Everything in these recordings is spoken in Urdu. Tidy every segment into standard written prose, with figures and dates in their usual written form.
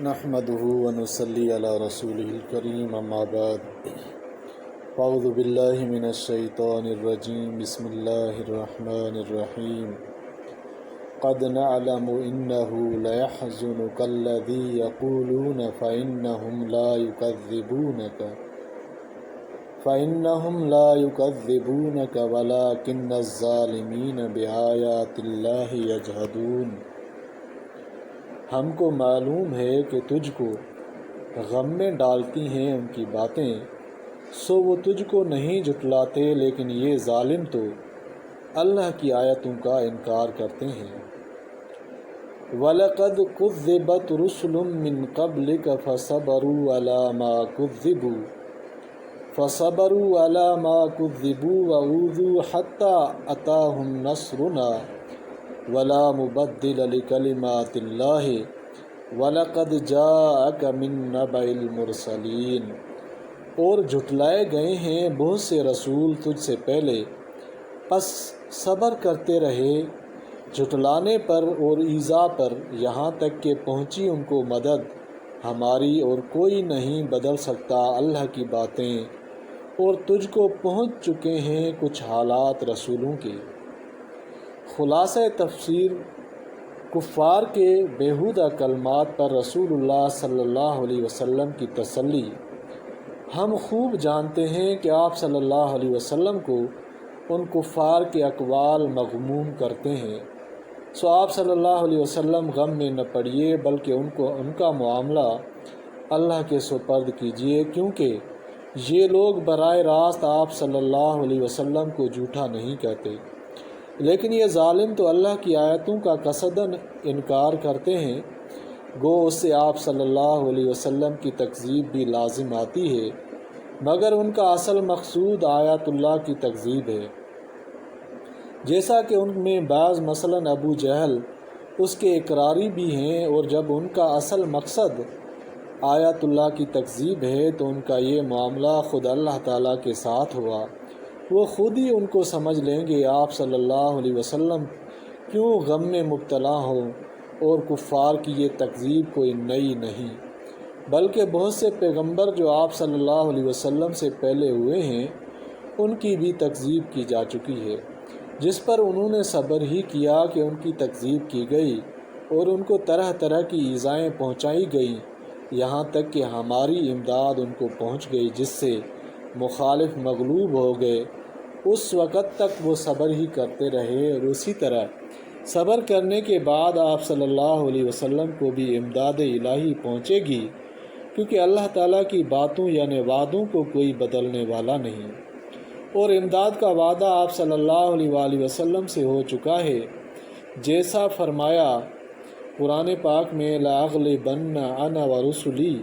نحمده ونصلي على رسوله الكريم اما بعد اعوذ بالله من الشيطان الرجيم بسم الله الرحمن الرحيم قد نعلم إنه ليحزنك الذي يقولون فإنهم لا يكذبونك ولكن الظالمين بآيات الله يجحدون۔ ہم کو معلوم ہے کہ تجھ کو غم میں ڈالتی ہیں ان کی باتیں، سو وہ تجھ کو نہیں جھٹلاتے، لیکن یہ ظالم تو اللہ کی آیتوں کا انکار کرتے ہیں۔ وَلَقَدْ كُذِّبَتْ رُسُلٌ مِّن قَبْلِكَ فَصَبَرُوا عَلَى مَا كُذِّبُوا وَأُوذُوا حَتَّى أَتَاهُمْ نَصْرُنَا وَلَا مُبَدِّلَ لِكَلِمَاتِ اللَّهِ وَلَقَدْ جَاءَكَ مِن نَّبَإِ الْمُرْسَلِينَ، اور جھٹلائے گئے ہیں بہت سے رسول تجھ سے پہلے، پس صبر کرتے رہے جھٹلانے پر اور ایذا پر، یہاں تک کہ پہنچی ان کو مدد ہماری، اور کوئی نہیں بدل سکتا اللہ کی باتیں، اور تجھ کو پہنچ چکے ہیں کچھ حالات رسولوں کے۔ خلاصہ تفسیر کفار کے بیہودہ کلمات پر رسول اللہ صلی اللہ علیہ وسلم کی تسلی۔ ہم خوب جانتے ہیں کہ آپ صلی اللہ علیہ وسلم کو ان کفار کے اقوال مغموم کرتے ہیں، سو آپ صلی اللہ علیہ وسلم غم میں نہ پڑیے، بلکہ ان کا معاملہ اللہ کے سپرد کیجیے، کیونکہ یہ لوگ براہ راست آپ صلی اللہ علیہ وسلم کو جھوٹا نہیں کہتے، لیکن یہ ظالم تو اللہ کی آیتوں کا قصداً انکار کرتے ہیں، گو اس سے آپ صلی اللہ علیہ وسلم کی تکذیب بھی لازم آتی ہے، مگر ان کا اصل مقصود آیات اللہ کی تکذیب ہے، جیسا کہ ان میں بعض مثلاً ابو جہل اس کے اقراری بھی ہیں، اور جب ان کا اصل مقصد آیات اللہ کی تکذیب ہے تو ان کا یہ معاملہ خود اللہ تعالیٰ کے ساتھ ہوا، وہ خود ہی ان کو سمجھ لیں گے آپ صلی اللہ علیہ وسلم کیوں غم میں مبتلا ہوں، اور کفار کی یہ تکذیب کوئی نئی نہیں، بلکہ بہت سے پیغمبر جو آپ صلی اللہ علیہ وسلم سے پہلے ہوئے ہیں ان کی بھی تکذیب کی جا چکی ہے، جس پر انہوں نے صبر ہی کیا کہ ان کی تکذیب کی گئی اور ان کو طرح طرح کی ایذائیں پہنچائی گئیں، یہاں تک کہ ہماری امداد ان کو پہنچ گئی، جس سے مخالف مغلوب ہو گئے۔ اس وقت تک وہ صبر ہی کرتے رہے، اور اسی طرح صبر کرنے کے بعد آپ صلی اللہ علیہ وسلم کو بھی امداد الہی پہنچے گی، کیونکہ اللہ تعالیٰ کی باتوں یعنی وعدوں کو کوئی بدلنے والا نہیں، اور امداد کا وعدہ آپ صلی اللہ علیہ وآلہ وسلم سے ہو چکا ہے، جیسا فرمایا قرآن پاک میں لَأَغْلِبَنَّ أَنَا وَرُسُلِي،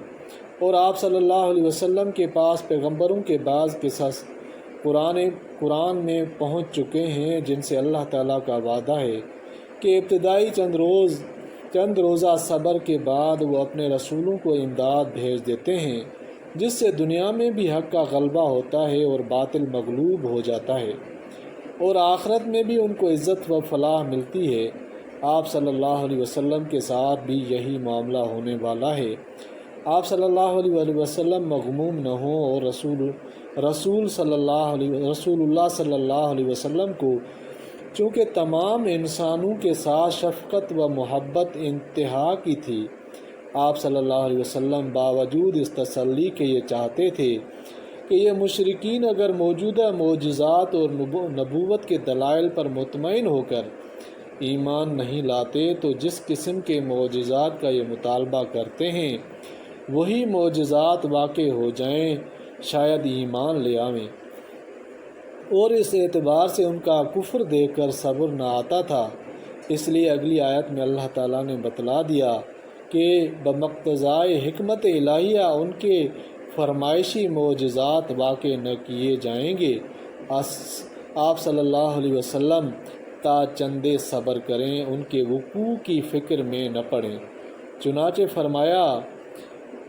اور آپ صلی اللہ علیہ وسلم کے پاس پیغمبروں کے بعض قصص قرآن میں پہنچ چکے ہیں، جن سے اللہ تعالیٰ کا وعدہ ہے کہ ابتدائی چند روزہ صبر کے بعد وہ اپنے رسولوں کو امداد بھیج دیتے ہیں، جس سے دنیا میں بھی حق کا غلبہ ہوتا ہے اور باطل مغلوب ہو جاتا ہے، اور آخرت میں بھی ان کو عزت و فلاح ملتی ہے۔ آپ صلی اللہ علیہ وسلم کے ساتھ بھی یہی معاملہ ہونے والا ہے، آپ صلی اللہ علیہ وسلم مغموم نہ ہوں، اور رسول اللہ صلی اللہ علیہ وسلم کو چونکہ تمام انسانوں کے ساتھ شفقت و محبت انتہا کی تھی، آپ صلی اللہ علیہ وسلم باوجود اس تسلی کے یہ چاہتے تھے کہ یہ مشرکین اگر موجودہ معجزات اور نبوت کے دلائل پر مطمئن ہو کر ایمان نہیں لاتے تو جس قسم کے معجزات کا یہ مطالبہ کرتے ہیں وہی معجزات واقع ہو جائیں، شاید ایمان لے آویں، اور اس اعتبار سے ان کا کفر دیکھ کر صبر نہ آتا تھا۔ اس لیے اگلی آیت میں اللہ تعالیٰ نے بتلا دیا کہ بمقتضائے حکمت الہیہ ان کے فرمائشی معجزات واقع نہ کیے جائیں گے، آپ صلی اللہ علیہ وسلم تا چندے صبر کریں، ان کے وقوع کی فکر میں نہ پڑیں۔ چنانچہ فرمایا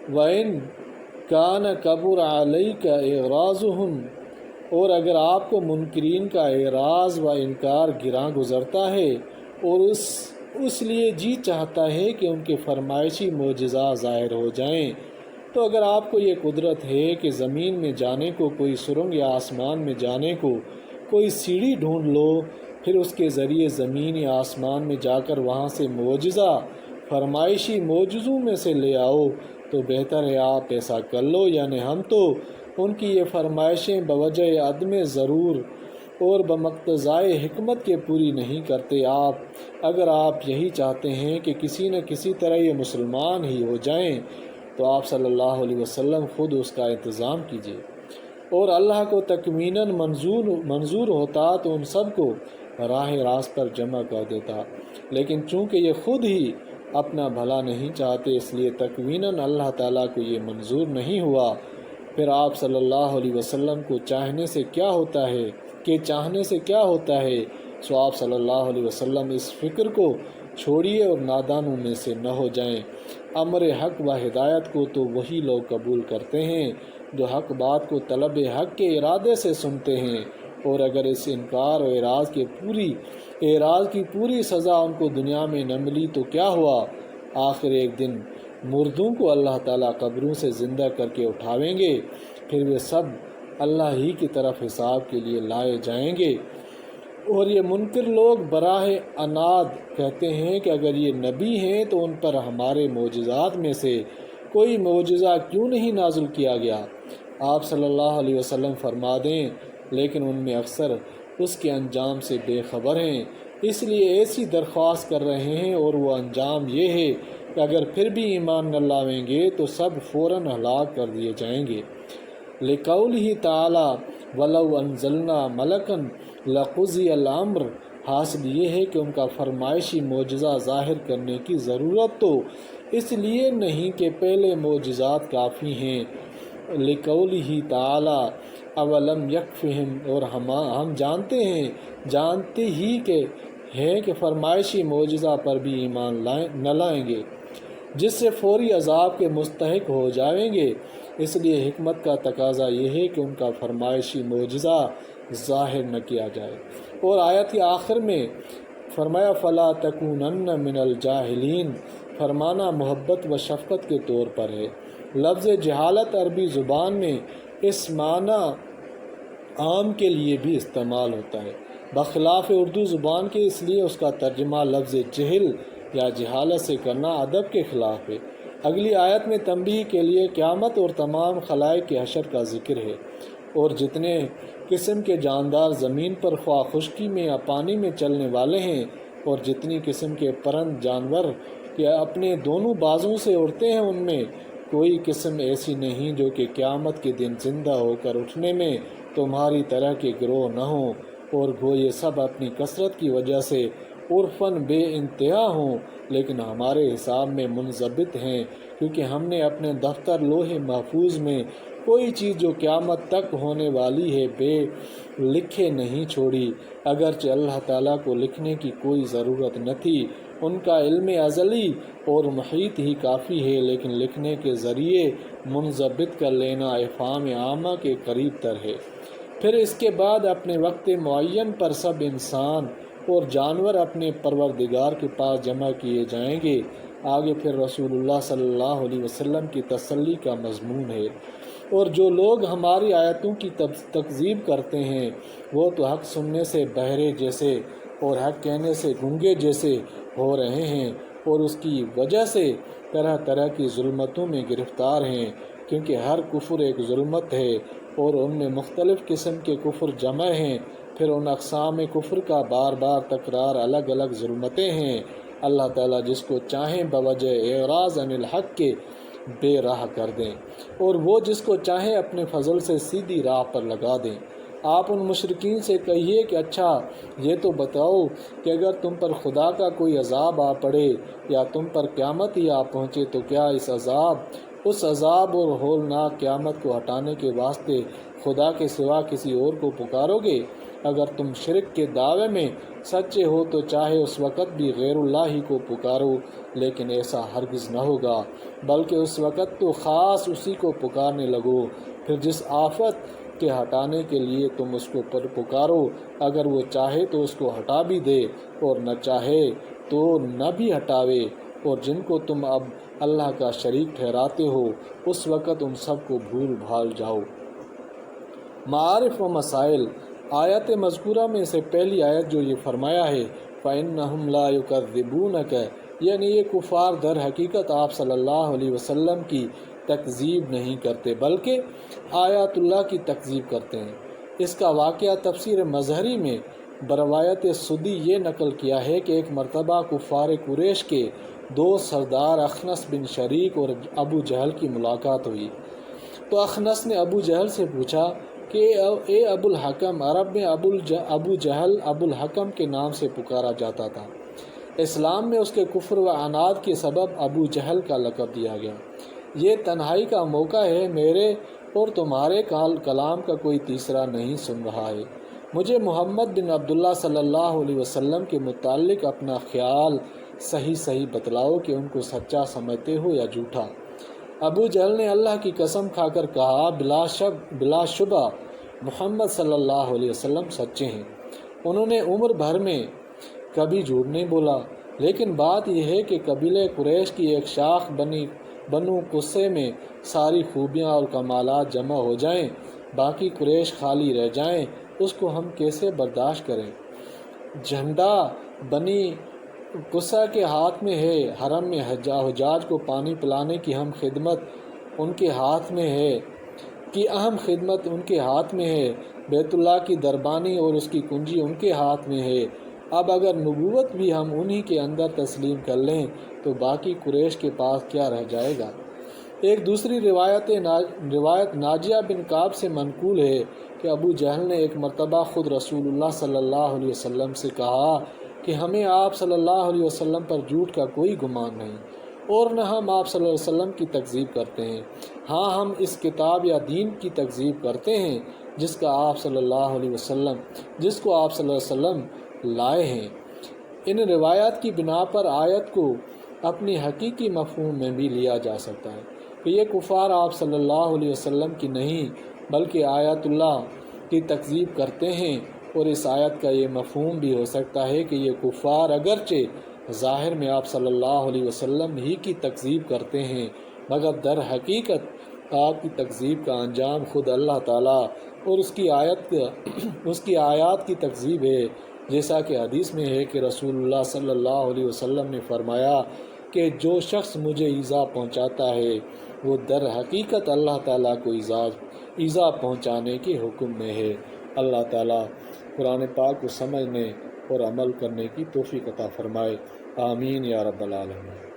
وَإِن كَانَ كَبُرَ عَلَيْكَ إِعْرَاضُهُمْ، اور اگر آپ کو منکرین کا اعراض و انکار گراں گزرتا ہے اس لیے جی چاہتا ہے کہ ان کے فرمائشی معجزات ظاہر ہو جائیں۔ تو اگر آپ کو یہ قدرت ہے کہ زمین میں جانے کو کوئی سرنگ یا آسمان میں جانے کو کوئی سیڑھی ڈھونڈ لو، پھر اس کے ذریعے زمین یا آسمان میں جا کر وہاں سے معجزہ فرمائشی معجزوں میں سے لے آؤ، تو بہتر ہے آپ ایسا کر لو۔ یعنی ہم تو ان کی یہ فرمائشیں بوجہ عدم ضرور اور بمقتضائے حکمت کے پوری نہیں کرتے۔ اگر آپ یہی چاہتے ہیں کہ کسی نہ کسی طرح یہ مسلمان ہی ہو جائیں، تو آپ صلی اللہ علیہ وسلم خود اس کا انتظام کیجیے، اور اللہ کو تکویناً منظور ہوتا تو ان سب کو راہ راست پر جمع کر دیتا، لیکن چونکہ یہ خود ہی اپنا بھلا نہیں چاہتے، اس لیے تکویناً اللہ تعالیٰ کو یہ منظور نہیں ہوا۔ پھر آپ صلی اللہ علیہ وسلم کو چاہنے سے کیا ہوتا ہے سو آپ صلی اللہ علیہ وسلم اس فکر کو چھوڑیے اور نادانوں میں سے نہ ہو جائیں۔ امر حق و ہدایت کو تو وہی لوگ قبول کرتے ہیں جو حق بات کو طلب حق کے ارادے سے سنتے ہیں، اور اگر اس انکار و اعراض کی پوری سزا ان کو دنیا میں نہ ملی تو کیا ہوا؟ آخر ایک دن مردوں کو اللہ تعالیٰ قبروں سے زندہ کر کے اٹھاویں گے، پھر وہ سب اللہ ہی کی طرف حساب کے لیے لائے جائیں گے۔ اور یہ منکر لوگ براہ عناد کہتے ہیں کہ اگر یہ نبی ہیں تو ان پر ہمارے معجزات میں سے کوئی معجزہ کیوں نہیں نازل کیا گیا؟ آپ صلی اللہ علیہ وسلم فرما دیں، لیکن ان میں اکثر اس کے انجام سے بے خبر ہیں، اس لیے ایسی درخواست کر رہے ہیں، اور وہ انجام یہ ہے کہ اگر پھر بھی ایمان نہ لاویں گے تو سب فوراً ہلاک کر دیے جائیں گے۔ لقولہ تعالی ولو انزلنا ملکن لقضی الامر، حاصل یہ ہے کہ ان کا فرمائشی معجزہ ظاہر کرنے کی ضرورت تو اس لیے نہیں کہ پہلے معجزات کافی ہیں۔ لقولہ تعالی اولم یکفہم، اور ہم جانتے ہی کہ فرمائشی معجزہ پر بھی ایمان نہ لائیں گے، جس سے فوری عذاب کے مستحق ہو جائیں گے۔ اس لیے حکمت کا تقاضا یہ ہے کہ ان کا فرمائشی معجزہ ظاہر نہ کیا جائے۔ اور آیت کے آخر میں فرمایا فلا تکونن من الجاہلین، فرمانا محبت و شفقت کے طور پر ہے۔ لفظ جہالت عربی زبان میں اس معنی عام کے لیے بھی استعمال ہوتا ہے، بخلاف اردو زبان کے، اس لیے اس کا ترجمہ لفظ جہل یا جہالت سے کرنا ادب کے خلاف ہے۔ اگلی آیت میں تنبیہ کے لیے قیامت اور تمام خلائق کے حشر کا ذکر ہے، اور جتنے قسم کے جاندار زمین پر خواہ خشکی میں یا پانی میں چلنے والے ہیں، اور جتنی قسم کے پرند جانور کہ اپنے دونوں بازوں سے اڑتے ہیں، ان میں کوئی قسم ایسی نہیں جو کہ قیامت کے دن زندہ ہو کر اٹھنے میں تمہاری طرح کے گروہ نہ ہوں، اور گو یہ سب اپنی کثرت کی وجہ سے عرفاً بے انتہا ہوں، لیکن ہمارے حساب میں منضبط ہیں، کیونکہ ہم نے اپنے دفتر لوح محفوظ میں کوئی چیز جو قیامت تک ہونے والی ہے بے لکھے نہیں چھوڑی، اگرچہ اللہ تعالیٰ کو لکھنے کی کوئی ضرورت نہ تھی، ان کا علم ازلی اور محیط ہی کافی ہے، لیکن لکھنے کے ذریعے منضبط کر لینا افہام عامہ کے قریب تر ہے۔ پھر اس کے بعد اپنے وقت معین پر سب انسان اور جانور اپنے پروردگار کے پاس جمع کیے جائیں گے۔ آگے پھر رسول اللہ صلی اللہ علیہ وسلم کی تسلی کا مضمون ہے، اور جو لوگ ہماری آیتوں کی تکذیب کرتے ہیں وہ تو حق سننے سے بہرے جیسے اور حق کہنے سے گونگے جیسے ہو رہے ہیں، اور اس کی وجہ سے طرح طرح کی ظلمتوں میں گرفتار ہیں، کیونکہ ہر کفر ایک ظلمت ہے، اور ان میں مختلف قسم کے کفر جمع ہیں۔ پھر ان اقسام کفر کا بار بار تکرار الگ الگ ظلمتیں ہیں۔ اللہ تعالیٰ جس کو چاہیں بوجہ اعراض عن الحق کے بے راہ کر دیں، اور وہ جس کو چاہیں اپنے فضل سے سیدھی راہ پر لگا دیں۔ آپ ان مشرکین سے کہیے کہ اچھا یہ تو بتاؤ کہ اگر تم پر خدا کا کوئی عذاب آ پڑے یا تم پر قیامت ہی آ پہنچے تو کیا اس عذاب اور ہولناک قیامت کو ہٹانے کے واسطے خدا کے سوا کسی اور کو پکارو گے؟ اگر تم شرک کے دعوے میں سچے ہو تو چاہے اس وقت بھی غیر اللہ ہی کو پکارو، لیکن ایسا ہرگز نہ ہوگا، بلکہ اس وقت تو خاص اسی کو پکارنے لگو۔ پھر جس آفت کے ہٹانے کے لیے تم اس کو پکارو، اگر وہ چاہے تو اس کو ہٹا بھی دے، اور نہ چاہے تو نہ بھی ہٹاوے، اور جن کو تم اب اللہ کا شریک ٹھہراتے ہو اس وقت ان سب کو بھول بھال جاؤ۔ معارف و مسائل۔ آیت مذکورہ میں سے پہلی آیت جو یہ فرمایا ہے فَإِنَّهُمْ لَا يُكَذِّبُونَكَ، یعنی یہ کفار در حقیقت آپ صلی اللہ علیہ وسلم کی تکذیب نہیں کرتے بلکہ آیات اللہ کی تکذیب کرتے ہیں۔ اس کا واقعہ تفسیر مظہری میں بروایت سدی یہ نقل کیا ہے کہ ایک مرتبہ کفار قریش کے دو سردار اخنس بن شریک اور ابو جہل کی ملاقات ہوئی، تو اخنس نے ابو جہل سے پوچھا کہ اے ابو الحکم، عرب میں ابو جہل ابو الحکم کے نام سے پکارا جاتا تھا، اسلام میں اس کے کفر و عناد کے سبب ابو جہل کا لقب دیا گیا۔ یہ تنہائی کا موقع ہے، میرے اور تمہارے کلام کا کوئی تیسرا نہیں سن رہا ہے، مجھے محمد بن عبداللہ صلی اللہ علیہ وسلم کے متعلق اپنا خیال صحیح بتلاؤ کہ ان کو سچا سمجھتے ہو یا جھوٹا۔ ابو جہل نے اللہ کی قسم کھا کر کہا بلا شبہ محمد صلی اللہ علیہ وسلم سچے ہیں۔ انہوں نے عمر بھر میں کبھی جھوٹ نہیں بولا، لیکن بات یہ ہے کہ قبیلہ قریش کی ایک شاخ بنو قصے میں ساری خوبیاں اور کمالات جمع ہو جائیں، باقی قریش خالی رہ جائیں، اس کو ہم کیسے برداشت کریں؟ جھنڈا بنی قصہ کے ہاتھ میں ہے، حرم میں حجاج کو پانی پلانے کی اہم خدمت ان کے ہاتھ میں ہے، بیت اللہ کی دربانی اور اس کی کنجی ان کے ہاتھ میں ہے۔ اب اگر نبوت بھی ہم انہی کے اندر تسلیم کر لیں تو باقی قریش کے پاس کیا رہ جائے گا؟ ایک دوسری روایت ناجیہ بن کعب سے منقول ہے کہ ابو جہل نے ایک مرتبہ خود رسول اللہ صلی اللہ علیہ وسلم سے کہا کہ ہمیں آپ صلی اللہ علیہ وسلم پر جھوٹ کا کوئی گمان نہیں، اور نہ ہم آپ صلی اللہ علیہ وسلم کی تکذیب کرتے ہیں، ہاں ہم اس کتاب یا دین کی تکذیب کرتے ہیں جس کو آپ صلی اللہ علیہ وسلم لائے ہیں۔ ان روایات کی بنا پر آیت کو اپنی حقیقی مفہوم میں بھی لیا جا سکتا ہے کہ یہ کفار آپ صلی اللہ علیہ وسلم کی نہیں بلکہ آیات اللہ کی تکذیب کرتے ہیں، اور اس آیت کا یہ مفہوم بھی ہو سکتا ہے کہ یہ کفار اگرچہ ظاہر میں آپ صلی اللہ علیہ وسلم ہی کی تکذیب کرتے ہیں مگر در حقیقت آپ کی تکذیب کا انجام خود اللہ تعالیٰ اور اس کی آیات کی تکذیب ہے، جیسا کہ حدیث میں ہے کہ رسول اللہ صلی اللہ علیہ وسلم نے فرمایا کہ جو شخص مجھے ایذا پہنچاتا ہے وہ در حقیقت اللہ تعالیٰ کو ایذا پہنچانے کے حکم میں ہے۔ اللہ تعالیٰ قرآن پاک کو سمجھنے اور عمل کرنے کی توفیق عطا فرمائے، آمین یا رب العالمین۔